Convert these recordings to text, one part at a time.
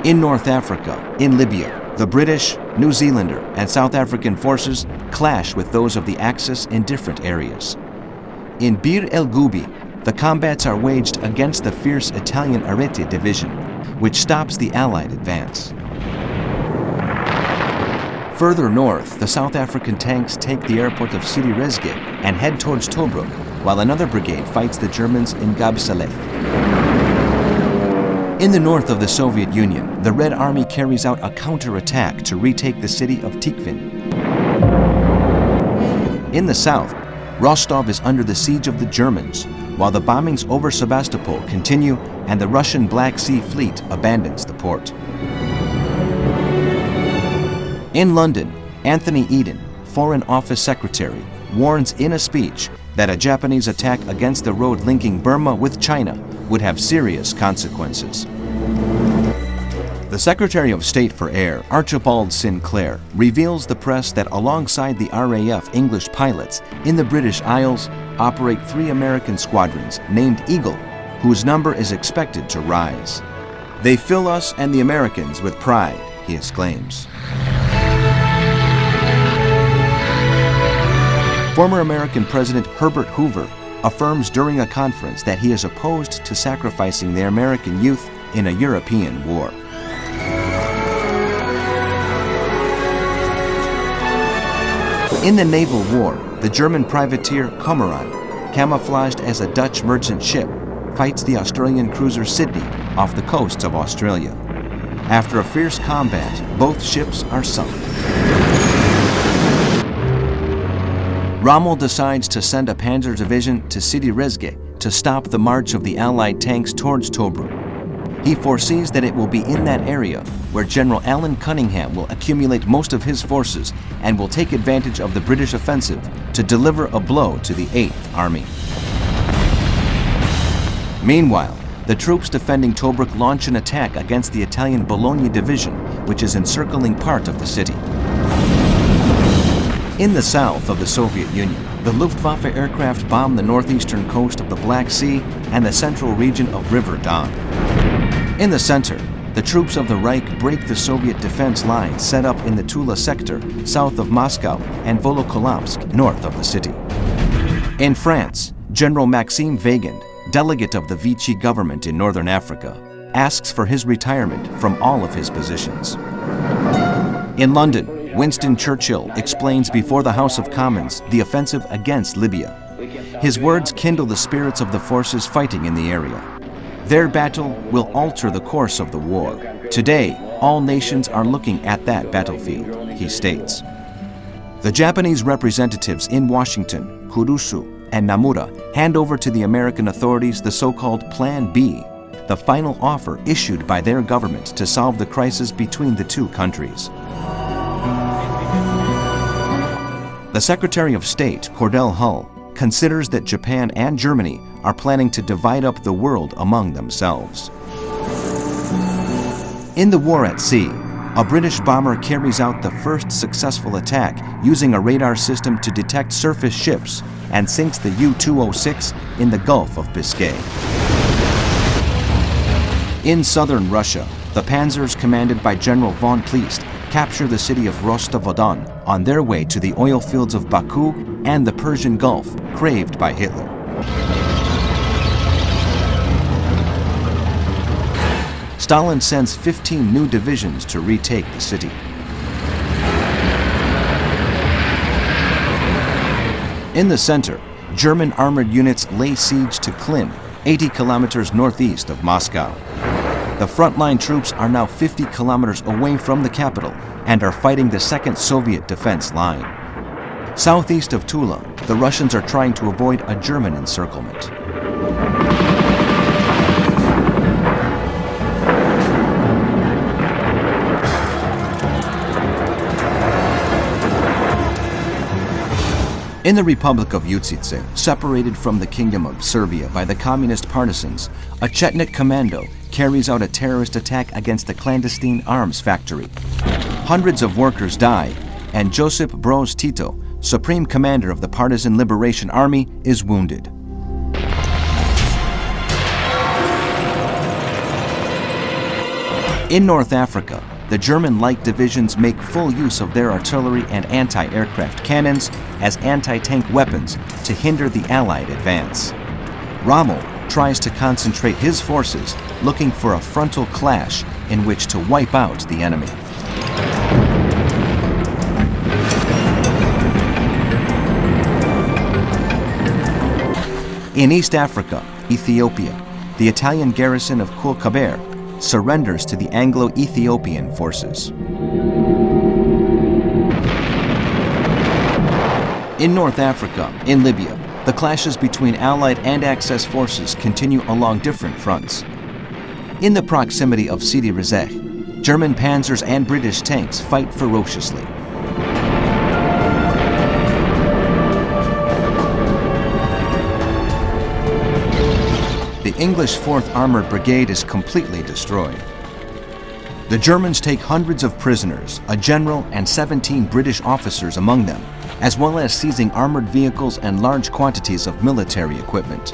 In North Africa, in Libya, the British, New Zealander, and South African forces clash with those of the Axis in different areas. In Bir el Gubi, the combats are waged against the fierce Italian Arete division, which stops the Allied advance. Further north, the South African tanks take the airport of Sidi Rezgeh and head towards Tobruk, while another brigade fights the Germans in Gabsalef. In the north of the Soviet Union, the Red Army carries out a counterattack to retake the city of Tikhvin. In the south, Rostov is under the siege of the Germans, while the bombings over Sevastopol continue and the Russian Black Sea Fleet abandons the port. In London, Anthony Eden, Foreign Office Secretary, warns in a speech that a Japanese attack against the road linking Burma with China would have serious consequences. The Secretary of State for Air, Archibald Sinclair, reveals the press that alongside the RAF English pilots in the British Isles operate 3 American squadrons named Eagle, whose number is expected to rise. "They fill us and the Americans with pride," he exclaims. Former American President Herbert Hoover affirms during a conference that he is opposed to sacrificing the American youth in a European war. In the naval war, the German privateer Cormorant, camouflaged as a Dutch merchant ship, fights the Australian cruiser Sydney off the coasts of Australia. After a fierce combat, both ships are sunk. Rommel decides to send a panzer division to Sidi Rezgeh to stop the march of the Allied tanks towards Tobruk. He foresees that it will be in that area where General Alan Cunningham will accumulate most of his forces and will take advantage of the British offensive to deliver a blow to the 8th Army. Meanwhile, the troops defending Tobruk launch an attack against the Italian Bologna division, which is encircling part of the city. In the south of the Soviet Union, the Luftwaffe aircraft bomb the northeastern coast of the Black Sea and the central region of River Don. In the center, the troops of the Reich break the Soviet defense lines set up in the Tula sector south of Moscow and Volokolamsk north of the city. In France, General Maxime Weygand, delegate of the Vichy government in northern Africa, asks for his retirement from all of his positions. In London, Winston Churchill explains before the House of Commons the offensive against Libya. His words kindle the spirits of the forces fighting in the area. Their battle will alter the course of the war. Today, all nations are looking at that battlefield, he states. The Japanese representatives in Washington, Kurusu, and Namura hand over to the American authorities the so-called Plan B, the final offer issued by their government to solve the crisis between the two countries. The Secretary of State, Cordell Hull, considers that Japan and Germany are planning to divide up the world among themselves. In the war at sea, a British bomber carries out the first successful attack using a radar system to detect surface ships and sinks the U-206 in the Gulf of Biscay. In southern Russia, the panzers commanded by General von Kleist capture the city of Rostov-on on their way to the oil fields of Baku and the Persian Gulf, craved by Hitler. Stalin sends 15 new divisions to retake the city. In the center, German armored units lay siege to Klin, 80 kilometers northeast of Moscow. The frontline troops are now 50 kilometers away from the capital and are fighting the second Soviet defense line. Southeast of Tula, the Russians are trying to avoid a German encirclement. In the Republic of Uzice, separated from the Kingdom of Serbia by the communist partisans, a Chetnik commando carries out a terrorist attack against a clandestine arms factory. Hundreds of workers die, and Josip Broz Tito, supreme commander of the Partisan Liberation Army, is wounded. In North Africa, the German light divisions make full use of their artillery and anti-aircraft cannons as anti-tank weapons to hinder the Allied advance. Rommel tries to concentrate his forces looking for a frontal clash in which to wipe out the enemy. In East Africa, Ethiopia, the Italian garrison of Crusader surrenders to the Anglo-Ethiopian forces. In North Africa, in Libya, the clashes between Allied and Axis forces continue along different fronts. In the proximity of Sidi Rezegh, German panzers and British tanks fight ferociously. The English 4th Armored Brigade is completely destroyed. The Germans take hundreds of prisoners, a general and 17 British officers among them, as well as seizing armored vehicles and large quantities of military equipment.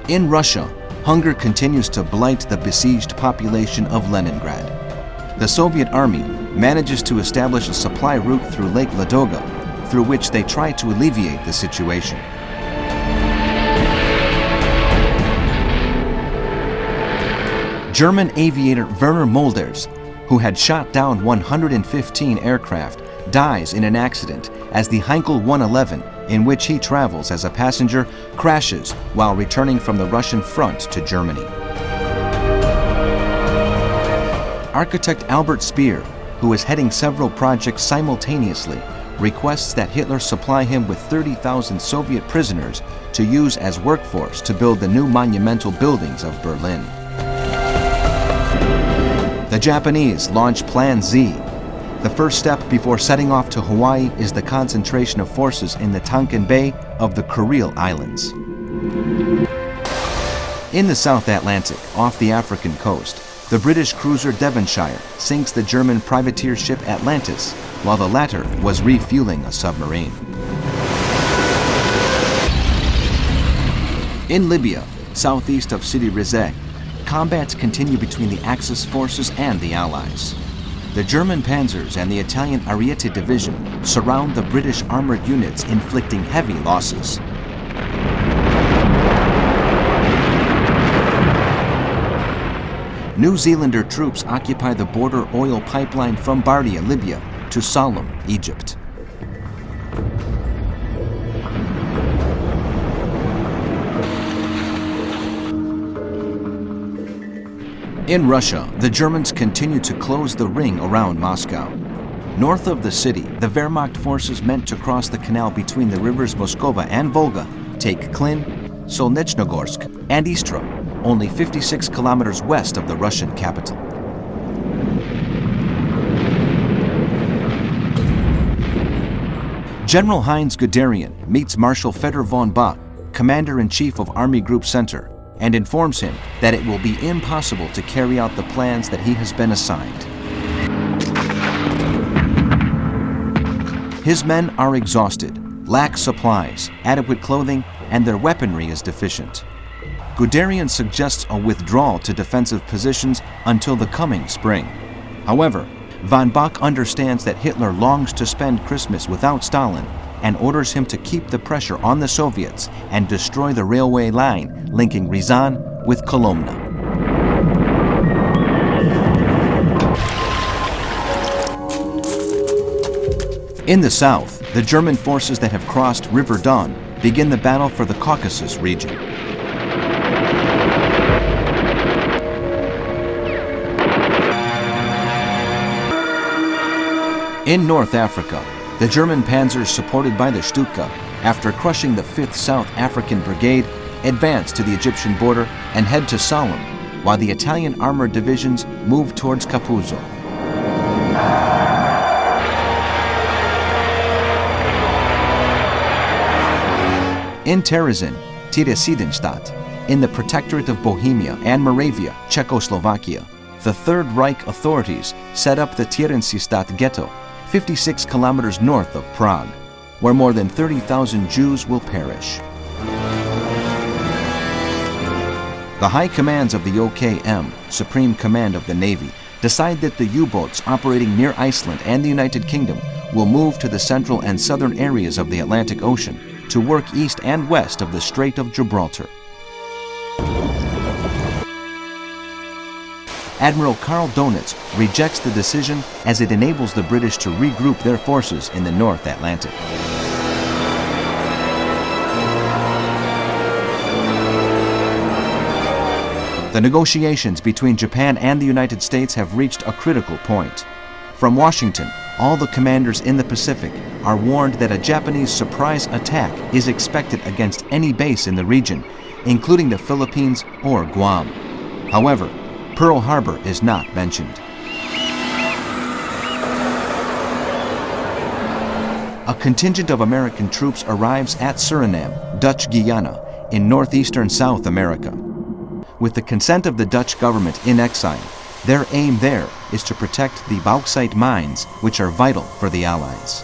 In Russia, hunger continues to blight the besieged population of Leningrad. The Soviet army manages to establish a supply route through Lake Ladoga, through which they try to alleviate the situation. German aviator Werner Mulders, who had shot down 115 aircraft, dies in an accident as the Heinkel 111, in which he travels as a passenger, crashes while returning from the Russian front to Germany. Architect Albert Speer, who is heading several projects simultaneously, requests that Hitler supply him with 30,000 Soviet prisoners to use as workforce to build the new monumental buildings of Berlin. The Japanese launch Plan Z. The first step before setting off to Hawaii is the concentration of forces in the Tonkin Bay of the Kuril Islands. In the South Atlantic, off the African coast, the British cruiser Devonshire sinks the German privateer ship Atlantis, while the latter was refueling a submarine. In Libya, southeast of Sidi Rezegh, combats continue between the Axis forces and the Allies. The German panzers and the Italian Ariete Division surround the British armored units, inflicting heavy losses. New Zealander troops occupy the border oil pipeline from Bardia, Libya, to Salem, Egypt. In Russia, the Germans continue to close the ring around Moscow. North of the city, the Wehrmacht forces meant to cross the canal between the rivers Moskova and Volga take Klin, Solnechnogorsk, and Istra, only 56 kilometers west of the Russian capital. General Heinz Guderian meets Marshal Fedor von Bock, Commander-in-Chief of Army Group Center, and informs him that it will be impossible to carry out the plans that he has been assigned. His men are exhausted, lack supplies, adequate clothing, and their weaponry is deficient. Guderian suggests a withdrawal to defensive positions until the coming spring. However, von Bock understands that Hitler longs to spend Christmas without Stalin and orders him to keep the pressure on the Soviets and destroy the railway line linking Ryazan with Kolomna. In the south, the German forces that have crossed River Don begin the battle for the Caucasus region. In North Africa, the German panzers supported by the Stuka, after crushing the 5th South African Brigade, advance to the Egyptian border and head to Salem, while the Italian armored divisions move towards Capuzzo. In Terezin, Theresienstadt, in the Protectorate of Bohemia and Moravia, Czechoslovakia, the Third Reich authorities set up the Theresienstadt ghetto, 56 kilometers north of Prague, where more than 30,000 Jews will perish. The high commands of the OKM, Supreme Command of the Navy, decide that the U-boats operating near Iceland and the United Kingdom will move to the central and southern areas of the Atlantic Ocean to work east and west of the Strait of Gibraltar. Admiral Karl Donitz rejects the decision as it enables the British to regroup their forces in the North Atlantic. The negotiations between Japan and the United States have reached a critical point. From Washington, all the commanders in the Pacific are warned that a Japanese surprise attack is expected against any base in the region, including the Philippines or Guam. However, Pearl Harbor is not mentioned. A contingent of American troops arrives at Suriname, Dutch Guiana, in northeastern South America. With the consent of the Dutch government in exile, their aim there is to protect the bauxite mines, which are vital for the Allies.